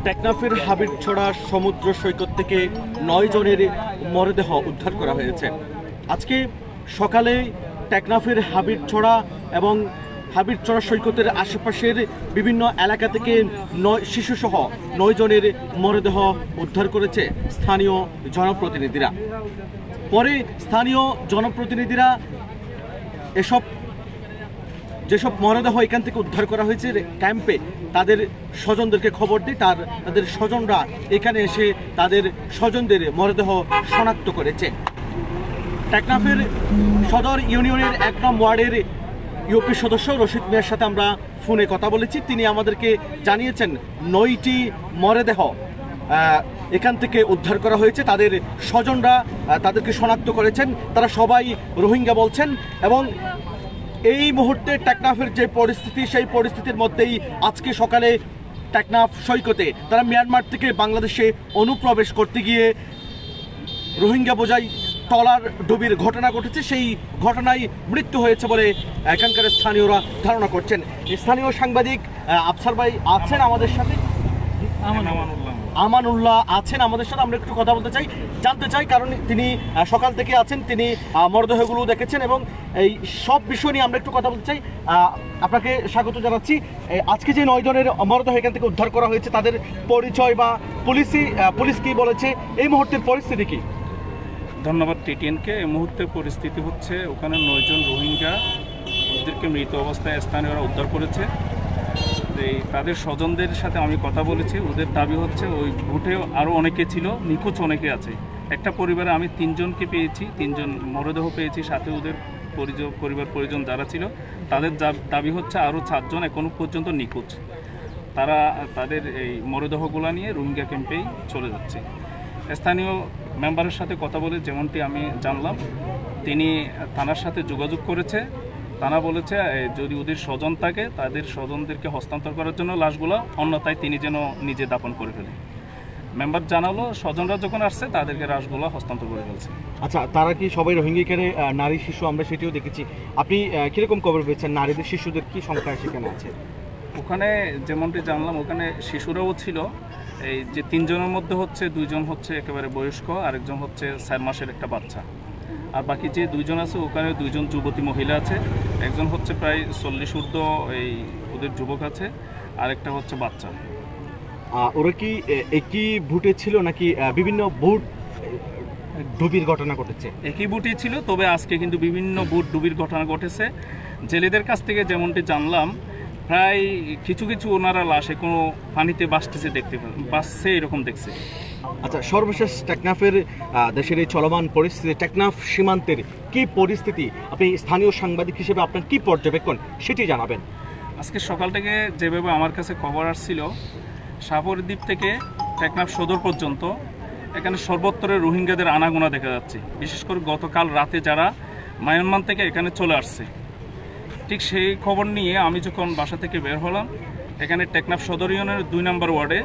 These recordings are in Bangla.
টেকনাফের হাবিরছড়া সমুদ্র সৈকত থেকে 9 জনের মরদেহ উদ্ধার করা হয়েছে। আজকে সকালে টেকনাফের হাবিরছড়া এবং হাবিরছড়া সৈকতের আশেপাশের বিভিন্ন এলাকা থেকে শিশুসহ 9 জনের মরদেহ উদ্ধার করেছে স্থানীয় জনপ্রতিনিধিরা। পরে স্থানীয় জনপ্রতিনিধিরা যেসব মরদেহ এখান থেকে উদ্ধার করা হয়েছে ক্যাম্পে তাদের স্বজনদেরকে খবর দিয়ে তাদের স্বজনরা এখানে এসে তাদের স্বজনদের মরদেহ শনাক্ত করেছে। টেকনাফের সদর ইউনিয়নের 1 নং ওয়ার্ডের ইউপি সদস্য রশিদ মিয়ার সাথে আমরা ফোনে কথা বলেছি। তিনি আমাদেরকে জানিয়েছেন 9টি মরদেহ এখান থেকে উদ্ধার করা হয়েছে। তাদের স্বজনরা তাদেরকে শনাক্ত করেছেন। তারা সবাই রোহিঙ্গা বলছেন এবং এই মুহূর্তে টেকনাফের যে পরিস্থিতি সেই পরিস্থিতির মধ্যেই আজকে সকালে টেকনাফ সৈকতে তারা মিয়ানমার থেকে বাংলাদেশে অনুপ্রবেশ করতে গিয়ে রোহিঙ্গা বোঝাই ট্রলার ডুবির ঘটনা ঘটেছে। সেই ঘটনায় মৃত্যু হয়েছে বলে এখানকার স্থানীয়রা ধারণা করছেন। স্থানীয় সাংবাদিক আফসার ভাই আছেন আমাদের সাথে, আমানুল্লাহ আছেন আমাদের সাথে। আমরা একটু কথা বলতে চাই, জানতে চাই, কারণ তিনি সকাল থেকে আছেন, তিনি মরদেহগুলো দেখেছেন এবং এই সব বিষয় নিয়ে আমরা একটু কথা বলতে চাই। আপনাকে স্বাগত জানাচ্ছি। আজকে যে 9 জনের মরদেহ এখান থেকে উদ্ধার করা হয়েছে তাদের পরিচয় বা পুলিশ কি বলেছে, এই মুহূর্তের পরিস্থিতি কি? ধন্যবাদ টিটিএনকে। এই মুহূর্তে পরিস্থিতি হচ্ছে ওখানে 9 জন রোহিঙ্গা, ওদেরকে মৃত অবস্থায় স্থানীয়রা উদ্ধার করেছে। তাদের স্বজনদের সাথে আমি কথা বলেছি। ওদের দাবি হচ্ছে ওই ভোটে আরও অনেকে ছিল, নিখোঁজ অনেকে আছে। একটা পরিবারে আমি 3 জনকে পেয়েছি, 3 জন মরদেহ পেয়েছি, সাথে ওদের পরিবার পরিজন যারা ছিল তাদের দাবি হচ্ছে আরও 4 জন এখনও পর্যন্ত নিখোঁজ। তারা তাদের এই মরদেহগুলো নিয়ে রোহিঙ্গা ক্যাম্পেই চলে যাচ্ছে। স্থানীয় মেম্বারের সাথে কথা বলে যেমনটি আমি জানলাম, তিনি থানার সাথে যোগাযোগ করেছে। থানা বলেছে যদি ওদের স্বজন থাকে তাদের স্বজনদেরকে হস্তান্তর করার জন্য লাশগুলো, অন্যথায় তিনি যেন নিজে দাপন করে ফেলে। মেম্বার জানালো স্বজনরা যখন আসছে তাদেরকে লাশগুলো হস্তান্তর করে ফেলছে। আচ্ছা, তারা কি সবাই রোহিঙ্গা এখানে নারী শিশু? আমরা সেটিও দেখেছি। আপনি কিরকম খবর পেয়েছেন? নারীদের শিশুদের কি সংখ্যা সেখানে আছে? ওখানে যেমনটি জানলাম ওখানে শিশুরাও ছিল। এই যে 3 জনের মধ্যে হচ্ছে 2 জন হচ্ছে একেবারে বয়স্ক, আরেকজন হচ্ছে 4 মাসের একটা বাচ্চা। আর বাকি যে 2 জন আছে ওখানে 2 জন যুবতী মহিলা আছে। একজন হচ্ছে প্রায় 40 ঊর্ধ্ব এই ওদের যুবক আছে, আরেকটা হচ্ছে বাচ্চা। ওরা কি একই বুটে ছিল নাকি বিভিন্ন বুট ডুবির ঘটনা ঘটেছে? একই বুটই ছিল, তবে আজকে কিন্তু বিভিন্ন বুট ডুবির ঘটনা ঘটেছে। জেলেদের কাছ থেকে যেমনটি জানলাম প্রায় কিছু ওনারা লাশে কোনো পানিতে বাসছে এরকম দেখছে। আচ্ছা, সর্বশেষ টেকনাফের দেশের এই চলমান পরিস্থিতি, টেকনাফ সীমান্তের কি পরিস্থিতি, আপনি স্থানীয় সাংবাদিক হিসেবে আপনার কি পর্যবেক্ষণ সেটি জানাবেন। আজকে সকাল থেকে যেভাবে আমার কাছে খবর আসছিল, সাগরদ্বীপ থেকে টেকনাফ সদর পর্যন্ত এখানে সর্বত্র রোহিঙ্গাদের আনাগোনা দেখা যাচ্ছে। বিশেষ করে গতকাল রাতে যারা মায়ানমার থেকে এখানে চলে আসছে, ঠিক সেই খবর নিয়ে আমি যখন বাসা থেকে বের হলাম, এখানে টেকনাফ সদর ইউনিয়নের 2 নম্বর ওয়ার্ডে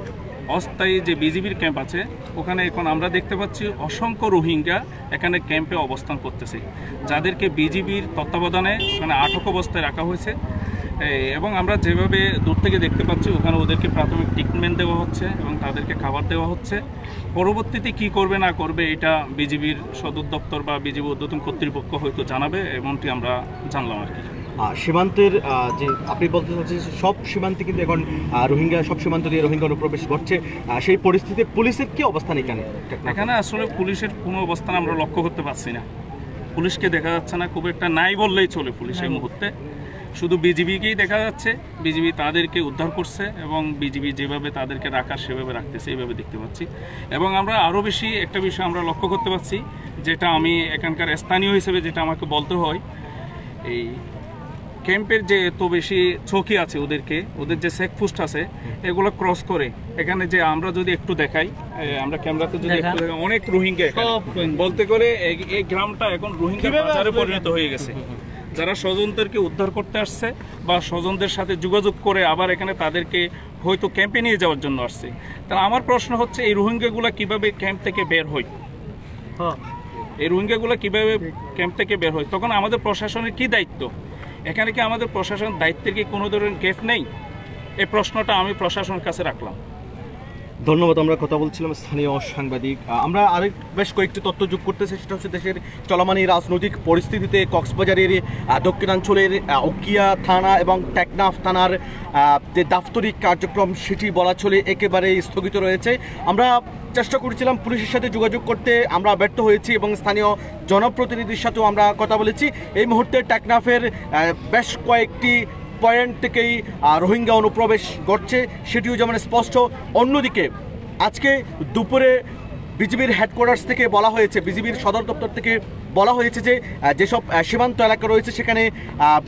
অস্থায়ী যে বিজিবির ক্যাম্প আছে ওখানে এখন আমরা দেখতে পাচ্ছি অসংখ্য রোহিঙ্গা এখানে ক্যাম্পে অবস্থান করতেছে, যাদেরকে বিজিবির তত্ত্বাবধানে ওখানে আটক অবস্থায় রাখা হয়েছে। এবং আমরা যেভাবে দূর থেকে দেখতে পাচ্ছি ওখানে ওদেরকে প্রাথমিক ট্রিটমেন্ট দেওয়া হচ্ছে এবং তাদেরকে খাবার দেওয়া হচ্ছে। পরবর্তীতে কি করবে না করবে এটা বিজিবির সদর দপ্তর বা বিজিবি ঊর্ধ্বতন কর্তৃপক্ষ হয়তো জানাবে, এমনটি আমরা জানলাম আর কি। সীমান্তের যে আপনি বলতে চাচ্ছেন সব সীমান্তে কিন্তু এখন রোহিঙ্গা, সব সীমান্ত দিয়ে রোহিঙ্গা অনুপ্রবেশ ঘটছে, সেই পরিস্থিতিতে পুলিশের কি অবস্থান এখানে? আসলে পুলিশের কোনো অবস্থান আমরা লক্ষ্য করতে পারছি না। পুলিশকে দেখা যাচ্ছে না, খুব একটা নাই বললেই চলে। পুলিশ এই মুহূর্তে শুধু বিজিবিকেই দেখা যাচ্ছে। বিজিবি তাদেরকে উদ্ধার করছে এবং বিজিবি যেভাবে তাদেরকে রাখার সেভাবে রাখতেছে, এইভাবে দেখতে পাচ্ছি। এবং আমরা আরও বেশি একটা বিষয় আমরা লক্ষ্য করতে পারছি, যেটা আমি এখানকার স্থানীয় হিসেবে যেটা আমাকে বলতে হয়, এই ক্যাম্পের যে এত বেশি চৌকি আছে ওদের যে চেকপোস্ট আছে এগুলো ক্রস করে এখানে যে আমরা যদি একটু দেখাই, আমরা ক্যামেরাতে যদি একটু দেখাই, অনেক রোহিঙ্গা বলতে করে এই গ্রামটা এখন রোহিঙ্গা বাজারে পরিণত হয়ে গেছে। যারা স্বজনদেরকে উদ্ধার করতে আসছে বা স্বজনদের সাথে যোগাযোগ করে আবার এখানে তাদেরকে হয়তো ক্যাম্পে নিয়ে যাওয়ার জন্য আসছে। তাহলে আমার প্রশ্ন হচ্ছে এই রোহিঙ্গাগুলো কিভাবে ক্যাম্প থেকে বের হয়? এই রোহিঙ্গাগুলো কিভাবে ক্যাম্প থেকে বের হয়? তখন আমাদের প্রশাসনের কি দায়িত্ব? এখানে কি আমাদের প্রশাসনের দায়িত্বের কি কোনো ধরনের গ্যাপ নেই? এই প্রশ্নটা আমি প্রশাসনের কাছে রাখলাম। ধন্যবাদ। আমরা কথা বলছিলাম স্থানীয় সাংবাদিক। আমরা আরেক বেশ কয়েকটি তথ্য যোগ করতেছি, সেটা হচ্ছে দেশের চলমান এই রাজনৈতিক পরিস্থিতিতে কক্সবাজারের দক্ষিণাঞ্চলের উকিয়া থানা এবং টেকনাফ থানার যে দাপ্তরিক কার্যক্রম সেটি বলা চলে একেবারে স্থগিত রয়েছে। আমরা চেষ্টা করেছিলাম পুলিশের সাথে যোগাযোগ করতে, আমরা ব্যর্থ হয়েছি এবং স্থানীয় জনপ্রতিনিধির সাথেও আমরা কথা বলেছি। এই মুহূর্তে টেকনাফের বেশ কয়েকটি পয়েন্ট থেকেই রোহিঙ্গা অনুপ্রবেশ ঘটছে, সেটিও যেমন স্পষ্ট। অন্যদিকে আজকে দুপুরে বিজিবির হেডকোয়ার্টার্স থেকে বলা হয়েছে, বিজিবির সদর দপ্তর থেকে বলা হয়েছে যে যেসব সীমান্ত এলাকা রয়েছে সেখানে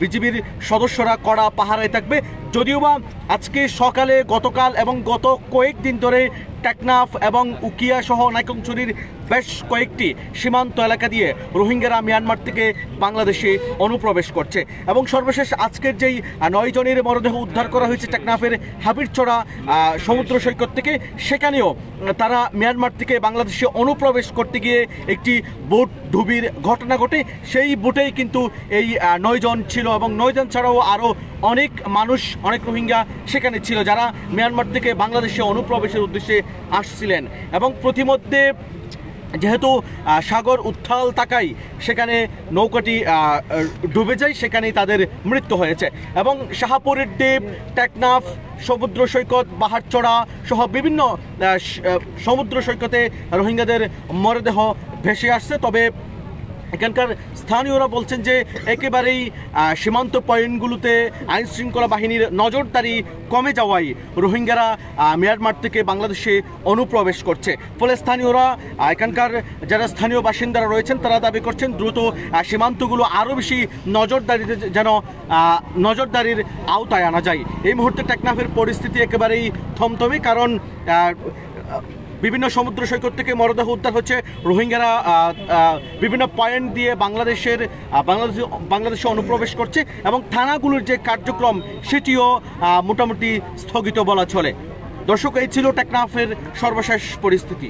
বিজিবির সদস্যরা কড়া পাহারায় থাকবে। যদিও বা আজকে সকালে, গতকাল এবং গত কয়েকদিন ধরে টেকনাফ এবং উকিয়া সহ নাইক্ষ্যংছড়ির বেশ কয়েকটি সীমান্ত এলাকা দিয়ে রোহিঙ্গারা মিয়ানমার থেকে বাংলাদেশে অনুপ্রবেশ করছে এবং সর্বশেষ আজকের যেই 9 জনের মরদেহ উদ্ধার করা হয়েছে টেকনাফের হাবিরছড়া সমুদ্র সৈকত থেকে, সেখানেও তারা মিয়ানমার থেকে বাংলাদেশে অনুপ্রবেশ করতে গিয়ে একটি বোট ডুবির ঘটনা ঘটে। সেই বোটেই কিন্তু এই 9 জন ছিল এবং 9 জন ছাড়াও আরও অনেক মানুষ, অনেক রোহিঙ্গা সেখানে ছিল যারা মিয়ানমার থেকে বাংলাদেশে অনুপ্রবেশের উদ্দেশ্যে আসছিলেন। এবং প্রতিমধ্যে যেহেতু সাগর উত্তাল থাকায় সেখানে নৌকাটি ডুবে যায়, সেখানেই তাদের মৃত্যু হয়েছে। এবং শাহপুরের দ্বীপ, টেকনাফ সমুদ্র সৈকত, বাহারচড়া সহ বিভিন্ন সমুদ্র সৈকতে রোহিঙ্গাদের মরদেহ ভেসে আসছে। তবে এখানকার স্থানীয়রা বলছেন যে একেবারেই সীমান্ত পয়েন্টগুলোতে আইন শৃঙ্খলা বাহিনীর নজরদারি কমে যাওয়ায় রোহিঙ্গারা মিয়ানমার থেকে বাংলাদেশে অনুপ্রবেশ করছে। ফলে স্থানীয়রা, এখানকার যারা স্থানীয় বাসিন্দারা রয়েছেন তারা দাবি করছেন দ্রুত সীমান্তগুলো আরও বেশি নজরদারির আওতায় আনা যায়। এই মুহূর্তে টেকনাফের পরিস্থিতি একেবারেই থমথমে, কারণ বিভিন্ন সমুদ্র সৈকত থেকে মরদেহ উদ্ধার হচ্ছে। রোহিঙ্গারা বিভিন্ন পয়েন্ট দিয়ে বাংলাদেশে অনুপ্রবেশ করছে এবং থানাগুলোর যে কার্যক্রম সেটিও মোটামুটি স্থগিত বলা চলে। দর্শক, এই ছিল টেকনাফের সর্বশেষ পরিস্থিতি।